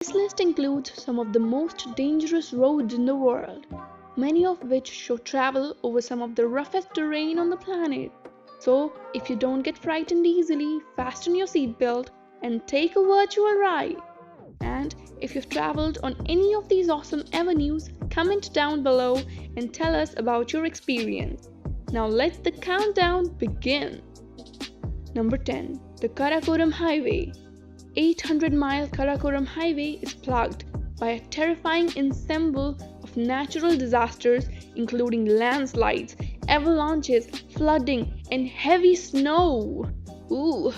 This list includes some of the most dangerous roads in the world, many of which show travel over some of the roughest terrain on the planet. So, if you don't get frightened easily, fasten your seatbelt and take a virtual ride. And if you've traveled on any of these awesome avenues, comment down below and tell us about your experience. Now let the countdown begin. Number 10. The Karakoram Highway. 800-mile Karakoram Highway is plagued by a terrifying ensemble of natural disasters including landslides, avalanches, flooding, and heavy snow. Ooh.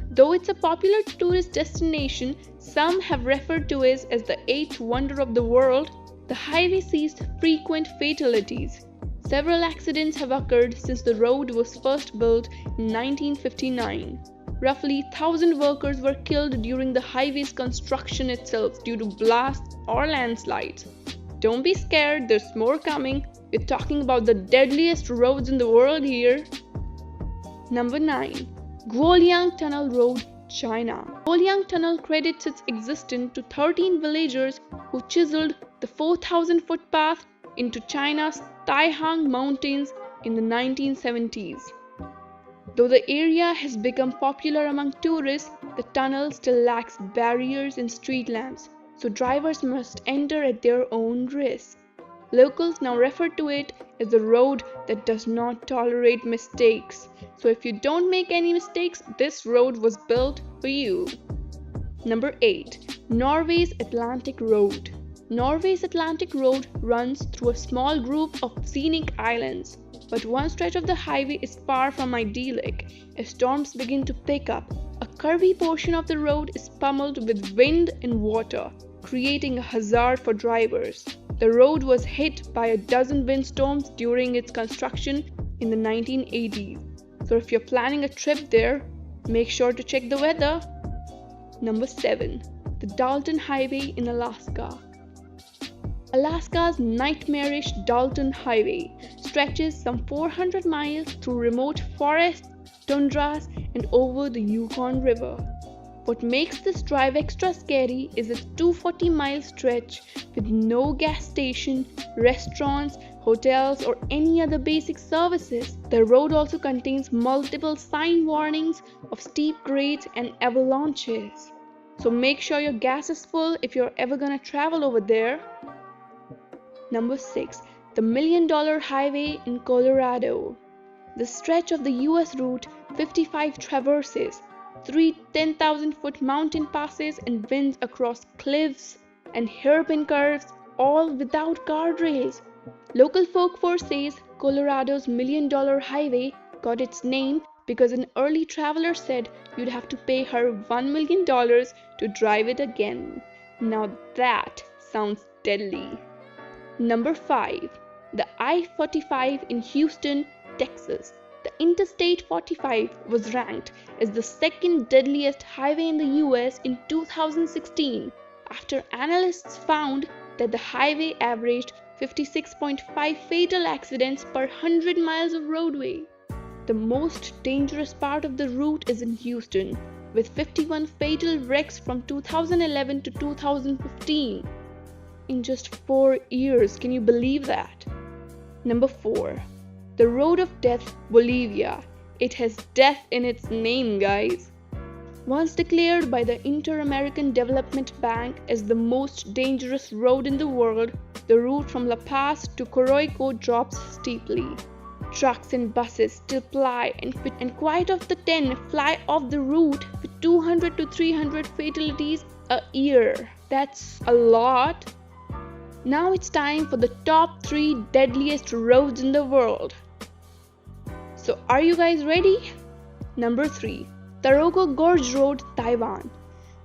Though it's a popular tourist destination, some have referred to it as the eighth wonder of the world. The highway sees frequent fatalities. Several accidents have occurred since the road was first built in 1959. Roughly 1,000 workers were killed during the highway's construction itself due to blasts or landslides. Don't be scared, there's more coming. We're talking about the deadliest roads in the world here. Number 9. Guoliang Tunnel Road, China. Guoliang Tunnel credits its existence to 13 villagers who chiseled the 4,000-foot path into China's Taihang Mountains in the 1970s. Though the area has become popular among tourists, the tunnel still lacks barriers and street lamps, so drivers must enter at their own risk. Locals now refer to it as the road that does not tolerate mistakes. So if you don't make any mistakes, this road was built for you. Number 8. Norway's Atlantic Road. Norway's Atlantic Road runs through a small group of scenic islands, but one stretch of the highway is far from idyllic. As storms begin to pick up, a curvy portion of the road is pummeled with wind and water, creating a hazard for drivers. The road was hit by a dozen windstorms during its construction in the 1980s. So if you're planning a trip there, make sure to check the weather. Number 7. The Dalton Highway in Alaska. Alaska's nightmarish Dalton Highway stretches some 400 miles through remote forests, tundras, and over the Yukon River. What makes this drive extra scary is its 240-mile stretch with no gas station, restaurants, hotels, or any other basic services. The road also contains multiple sign warnings of steep grades and avalanches. So make sure your gas is full if you're ever gonna travel over there. Number 6. The $1 Million Highway in Colorado. The stretch of the US Route 55 traverses 3 10,000-foot mountain passes and winds across cliffs and hairpin curves, all without guardrails. Local folklore says Colorado's $1 Million Highway got its name because an early traveler said you'd have to pay her $1 million to drive it again. Now that sounds deadly. Number 5. The I-45 in Houston, Texas. The Interstate 45 was ranked as the second deadliest highway in the US in 2016 after analysts found that the highway averaged 56.5 fatal accidents per 100 miles of roadway. The most dangerous part of the route is in Houston, with 51 fatal wrecks from 2011 to 2015. In just 4 years, can you believe that? Number 4. The Road of Death, Bolivia. It has death in its name, guys. Once declared by the Inter-American Development Bank as the most dangerous road in the world, the route from La Paz to Coroico drops steeply. Trucks and buses still ply, and quite of the 10 fly off the route with 200 to 300 fatalities a year. That's a lot. Now it's time for the top 3 deadliest roads in the world. So are you guys ready? Number 3. Taroko Gorge Road, Taiwan.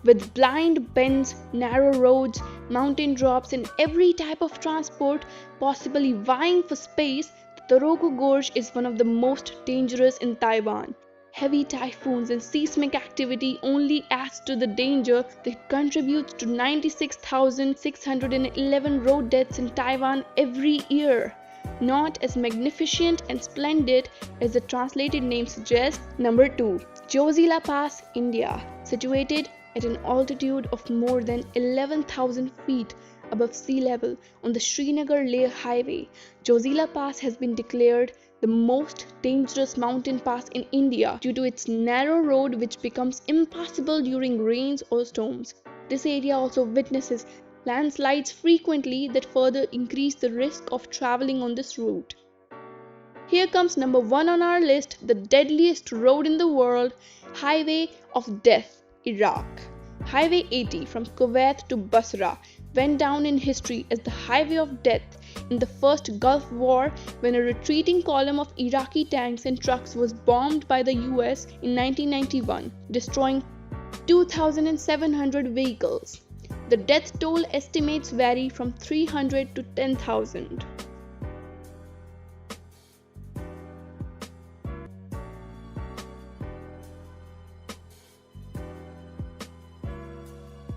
With blind bends, narrow roads, mountain drops, and every type of transport possibly vying for space, the Taroko Gorge is one of the most dangerous in Taiwan. Heavy typhoons and seismic activity only adds to the danger that contributes to 96,611 road deaths in Taiwan every year. Not as magnificent and splendid as the translated name suggests. Number 2. Josila Pass, India. Situated at an altitude of more than 11,000 feet above sea level on the Srinagar-Leh highway. Jozila Pass has been declared the most dangerous mountain pass in India due to its narrow road which becomes impassable during rains or storms. This area also witnesses landslides frequently that further increase the risk of traveling on this route. Here comes number 1 on our list, the deadliest road in the world, Highway of Death, Iraq. Highway 80 from Kuwait to Basra went down in history as the Highway of Death in the first Gulf War when a retreating column of Iraqi tanks and trucks was bombed by the US in 1991, destroying 2,700 vehicles. The death toll estimates vary from 300 to 10,000.